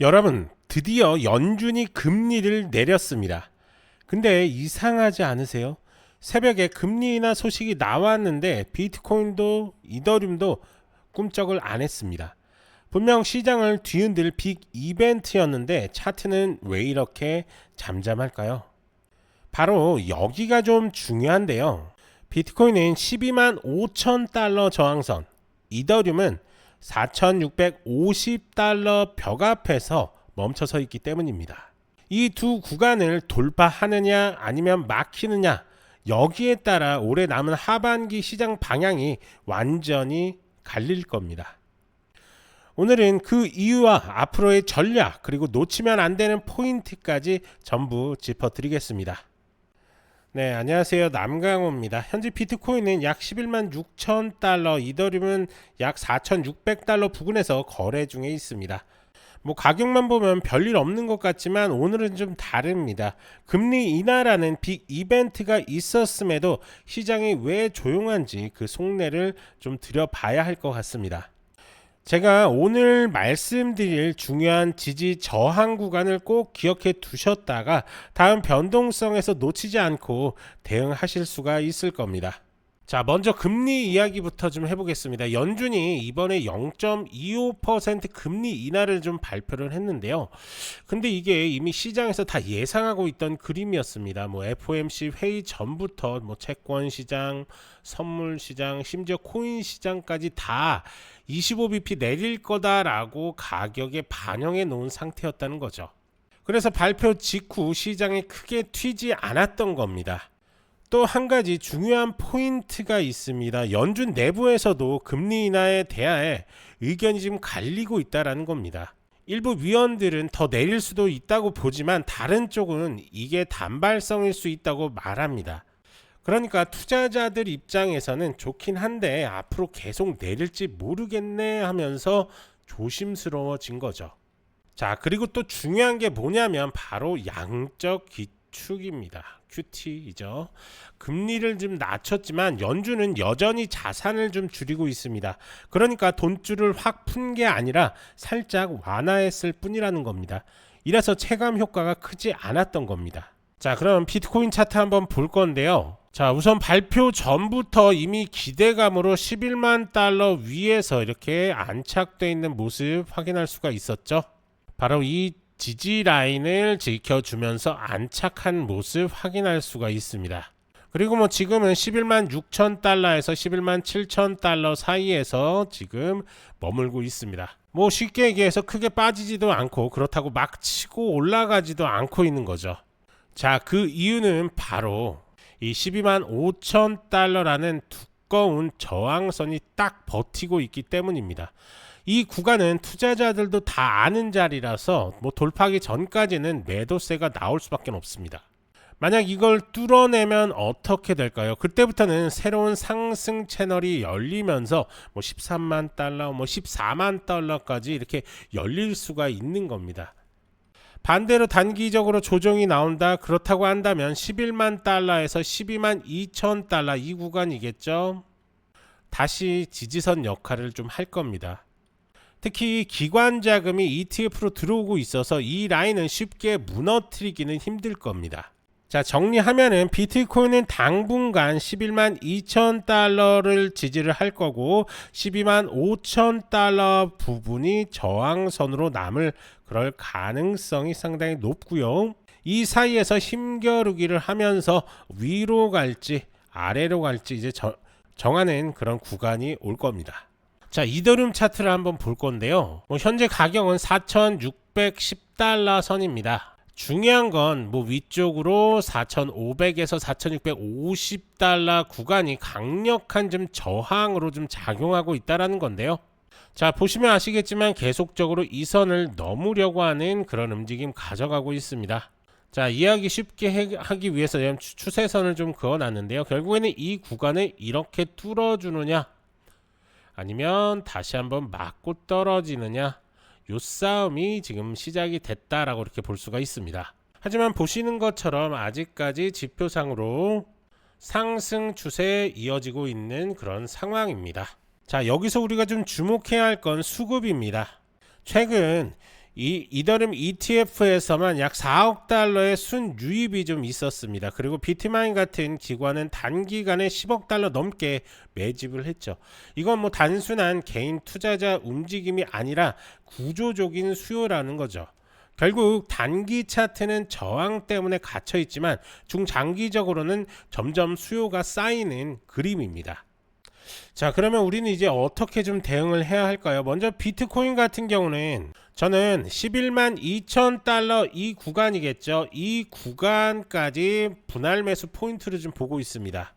여러분, 드디어 연준이 금리를 내렸습니다. 근데 이상하지 않으세요? 새벽에 금리 인하 소식이 나왔는데 비트코인도 이더리움도 꿈쩍을 안 했습니다. 분명 시장을 뒤흔들 빅 이벤트였는데 차트는 왜 이렇게 잠잠할까요? 바로 여기가 좀 중요한데요. 비트코인은 12만 5천 달러 저항선, 이더리움은 4,650달러 벽 앞에서 멈춰서 있기 때문입니다. 이 두 구간을 돌파하느냐 아니면 막히느냐, 여기에 따라 올해 남은 하반기 시장 방향이 완전히 갈릴 겁니다. 오늘은 그 이유와 앞으로의 전략, 그리고 놓치면 안 되는 포인트까지 전부 짚어드리겠습니다. 네, 안녕하세요. 남강호입니다. 현재 비트코인은 약 11만 6천 달러, 이더리움은 약 4,600달러 부근에서 거래 중에 있습니다. 가격만 보면 별일 없는 것 같지만 오늘은 좀 다릅니다. 금리 인하라는 빅 이벤트가 있었음에도 시장이 왜 조용한지 그 속내를 좀 들여봐야 할 것 같습니다. 제가 오늘 말씀드릴 중요한 지지 저항 구간을 꼭 기억해 두셨다가 다음 변동성에서 놓치지 않고 대응하실 수가 있을 겁니다. 자, 먼저 금리 이야기부터 좀 해보겠습니다. 연준이 이번에 0.25% 금리 인하를 좀 발표를 했는데요. 근데 이게 이미 시장에서 다 예상하고 있던 그림이었습니다. FOMC 회의 전부터 채권 시장, 선물 시장, 심지어 코인 시장까지 다 25bp 내릴 거다라고 가격에 반영해 놓은 상태였다는 거죠. 그래서 발표 직후 시장에 크게 튀지 않았던 겁니다. 또 한 가지 중요한 포인트가 있습니다. 연준 내부에서도 금리 인하에 대하여 의견이 지금 갈리고 있다는 겁니다. 일부 위원들은 더 내릴 수도 있다고 보지만 다른 쪽은 이게 단발성일 수 있다고 말합니다. 그러니까 투자자들 입장에서는 좋긴 한데 앞으로 계속 내릴지 모르겠네 하면서 조심스러워진 거죠. 자, 그리고 또 중요한 게 뭐냐면 바로 양적 기축입니다. QT이죠. 금리를 좀 낮췄지만 연준은 여전히 자산을 좀 줄이고 있습니다. 그러니까 돈줄을 확 푼 게 아니라 살짝 완화했을 뿐이라는 겁니다. 이래서 체감 효과가 크지 않았던 겁니다. 자, 그럼 비트코인 차트 한번 볼 건데요. 자, 우선 발표 전부터 이미 기대감으로 11만 달러 위에서 이렇게 안착되어 있는 모습 확인할 수가 있었죠. 바로 이 지지 라인을 지켜주면서 안착한 모습 확인할 수가 있습니다. 그리고 지금은 11만 6천 달러에서 11만 7천 달러 사이에서 지금 머물고 있습니다. 쉽게 얘기해서 크게 빠지지도 않고 그렇다고 막 치고 올라가지도 않고 있는 거죠. 자, 그 이유는 바로 이 12만 5천 달러라는 두꺼운 저항선이 딱 버티고 있기 때문입니다. 이 구간은 투자자들도 다 아는 자리라서 돌파하기 전까지는 매도세가 나올 수밖에 없습니다. 만약 이걸 뚫어내면 어떻게 될까요? 그때부터는 새로운 상승 채널이 열리면서 13만 달러, 14만 달러까지 이렇게 열릴 수가 있는 겁니다. 반대로 단기적으로 조정이 나온다, 그렇다고 한다면 11만 달러에서 12만 2천 달러 이 구간이겠죠. 다시 지지선 역할을 좀 할 겁니다. 특히 기관 자금이 ETF로 들어오고 있어서 이 라인은 쉽게 무너뜨리기는 힘들 겁니다. 자, 정리하면은 비트코인은 당분간 11만 2천 달러를 지지를 할 거고 12만 5천 달러 부분이 저항선으로 남을 그럴 가능성이 상당히 높고요. 이 사이에서 힘겨루기를 하면서 위로 갈지 아래로 갈지 이제 정하는 그런 구간이 올 겁니다. 자, 이더리움 차트를 한번 볼 건데요. 현재 가격은 4,610달러 선입니다. 중요한 건 위쪽으로 4,500에서 4,650달러 구간이 강력한 좀 저항으로 좀 작용하고 있다라는 건데요. 자, 보시면 아시겠지만 계속적으로 이 선을 넘으려고 하는 그런 움직임 가져가고 있습니다. 자, 이해하기 쉽게 하기 위해서 추세선을 좀 그어놨는데요. 결국에는 이 구간을 이렇게 뚫어주느냐 아니면 다시 한번 맞고 떨어지느냐, 요 싸움이 지금 시작이 됐다라고 이렇게 볼 수가 있습니다. 하지만 보시는 것처럼 아직까지 지표상으로 상승 추세에 이어지고 있는 그런 상황입니다. 자, 여기서 우리가 좀 주목해야 할 건 수급입니다. 최근 이 이더리움 ETF에서만 약 4억 달러의 순유입이 좀 있었습니다. 그리고 비트마인 같은 기관은 단기간에 10억 달러 넘게 매집을 했죠. 이건 뭐 단순한 개인 투자자 움직임이 아니라 구조적인 수요라는 거죠. 결국 단기 차트는 저항 때문에 갇혀 있지만 중장기적으로는 점점 수요가 쌓이는 그림입니다. 자, 그러면 우리는 이제 어떻게 좀 대응을 해야 할까요? 먼저 비트코인 같은 경우는 저는 11만 2천 달러 이 구간이겠죠. 이 구간까지 분할 매수 포인트를 좀 보고 있습니다.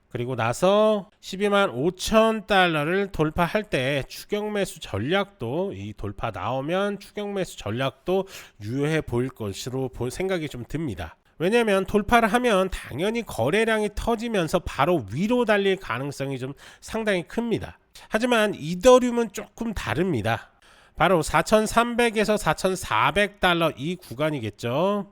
그리고 나서 12만 5천 달러를 돌파할 때 추격 매수 전략도, 이 돌파 나오면 추격 매수 전략도 유효해 보일 것으로 생각이 좀 듭니다. 왜냐하면 돌파를 하면 당연히 거래량이 터지면서 바로 위로 달릴 가능성이 좀 상당히 큽니다. 하지만 이더리움은 조금 다릅니다. 바로 4,300에서 4,400달러 이 구간이겠죠.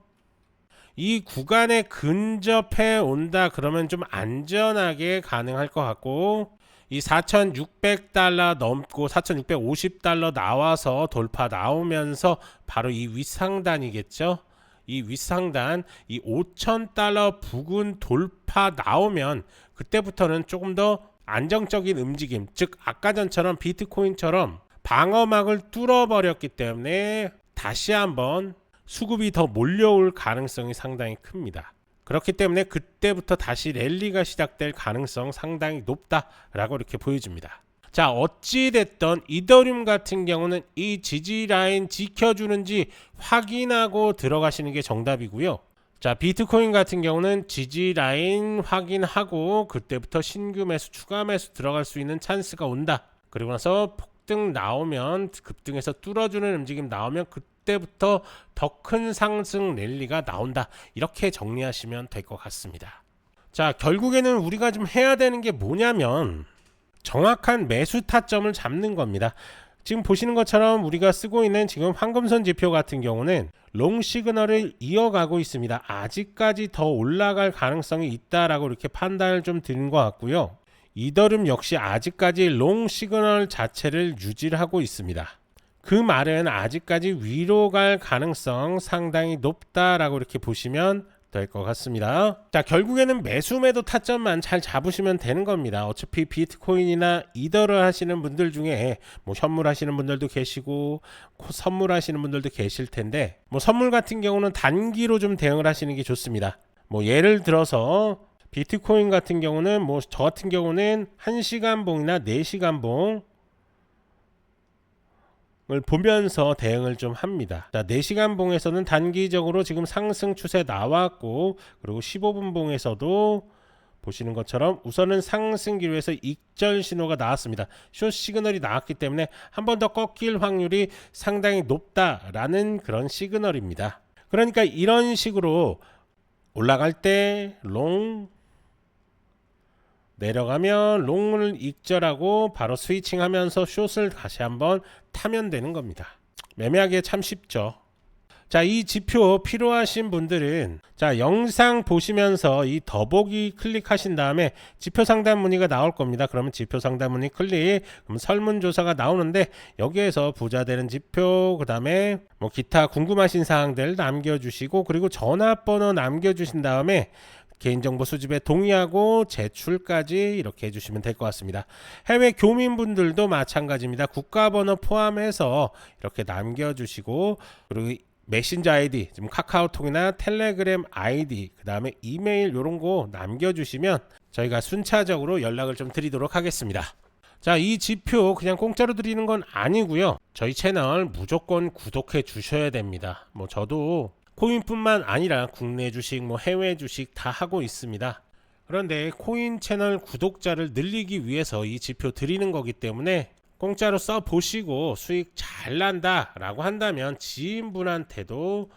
이 구간에 근접해 온다 그러면 좀 안전하게 가능할 것 같고, 이 4,600달러 넘고 4,650달러 나와서 돌파 나오면서 바로 이 윗상단이겠죠. 이 윗상단, 이 5,000달러 부근 돌파 나오면 그때부터는 조금 더 안정적인 움직임, 즉 아까 전처럼 비트코인처럼 방어막을 뚫어버렸기 때문에 다시 한번 수급이 더 몰려올 가능성이 상당히 큽니다. 그렇기 때문에 그때부터 다시 랠리가 시작될 가능성 상당히 높다라고 이렇게 보여집니다. 자, 어찌됐던 이더리움 같은 경우는 이 지지 라인 지켜주는지 확인하고 들어가시는 게 정답이고요. 자, 비트코인 같은 경우는 지지 라인 확인하고 그때부터 신규 매수, 추가 매수 들어갈 수 있는 찬스가 온다. 그리고 나서 폭등 나오면, 급등해서 뚫어주는 움직임 나오면 그때부터 더 큰 상승 랠리가 나온다. 이렇게 정리하시면 될 것 같습니다. 자, 결국에는 우리가 좀 해야 되는 게 뭐냐면 정확한 매수 타점을 잡는 겁니다. 지금 보시는 것처럼 우리가 쓰고 있는 지금 황금선 지표 같은 경우는 롱 시그널을 이어가고 있습니다. 아직까지 더 올라갈 가능성이 있다라고 이렇게 판단을 좀 드린 것 같고요. 이더리움 역시 아직까지 롱 시그널 자체를 유지를 하고 있습니다. 그 말은 아직까지 위로 갈 가능성 상당히 높다라고 이렇게 보시면 될 것 같습니다. 자, 결국에는 매수 매도 타점만 잘 잡으시면 되는 겁니다. 어차피 비트코인이나 이더를 하시는 분들 중에 뭐 현물 하시는 분들도 계시고 선물 하시는 분들도 계실 텐데, 뭐 선물 같은 경우는 단기로 좀 대응을 하시는 게 좋습니다. 뭐 예를 들어서 비트코인 같은 경우는 뭐 저 같은 경우는 1시간 봉이나 4시간 봉 을 보면서 대응을 좀 합니다. 자, 4시간 봉에서는 단기적으로 지금 상승 추세 나왔고, 그리고 15분 봉에서도 보시는 것처럼 우선은 상승 기로에서 익절 신호가 나왔습니다. 숏 시그널이 나왔기 때문에 한 번 더 꺾일 확률이 상당히 높다라는 그런 시그널입니다. 그러니까 이런 식으로 올라갈 때 롱, 내려가면 롱을 익절하고 바로 스위칭하면서 숏을 다시 한번 타면 되는 겁니다. 매매하기 참 쉽죠. 자, 이 지표 필요하신 분들은 자, 영상 보시면서 이 더보기 클릭하신 다음에 지표 상담 문의가 나올 겁니다. 그러면 지표 상담 문의 클릭, 그럼 설문조사가 나오는데 여기에서 부자 되는 지표, 그 다음에 뭐 기타 궁금하신 사항들 남겨주시고, 그리고 전화번호 남겨주신 다음에 개인정보 수집에 동의하고 제출까지 이렇게 해주시면 될 것 같습니다. 해외 교민분들도 마찬가지입니다. 국가번호 포함해서 이렇게 남겨주시고, 그리고 메신저 아이디, 지금 카카오톡이나 텔레그램 아이디, 그 다음에 이메일 이런 거 남겨주시면 저희가 순차적으로 연락을 좀 드리도록 하겠습니다. 자, 이 지표 그냥 공짜로 드리는 건 아니고요. 저희 채널 무조건 구독해 주셔야 됩니다. 뭐 저도 코인뿐만 아니라 국내 주식, 뭐 해외 주식 다 하고 있습니다. 그런데 코인 채널 구독자를 늘리기 위해서 이 지표 드리는 거기 때문에 공짜로 써 보시고 수익 잘 난다 라고 한다면 지인분한테도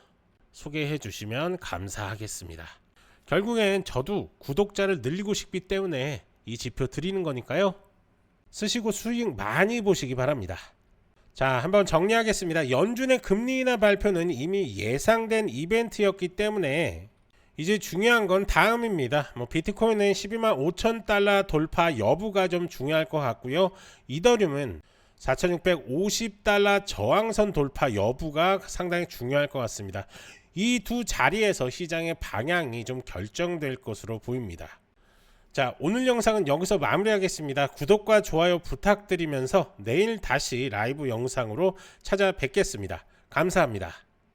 소개해 주시면 감사하겠습니다. 결국엔 저도 구독자를 늘리고 싶기 때문에 이 지표 드리는 거니까요. 쓰시고 수익 많이 보시기 바랍니다. 자, 한번 정리하겠습니다. 연준의 금리 인하 발표는 이미 예상된 이벤트였기 때문에 이제 중요한 건 다음입니다. 뭐 비트코인은 12만 5천 달러 돌파 여부가 좀 중요할 것 같고요. 이더리움은 $4,650 저항선 돌파 여부가 상당히 중요할 것 같습니다. 이 두 자리에서 시장의 방향이 좀 결정될 것으로 보입니다. 자, 오늘 영상은 여기서 마무리하겠습니다. 구독과 좋아요 부탁드리면서 내일 다시 라이브 영상으로 찾아뵙겠습니다. 감사합니다.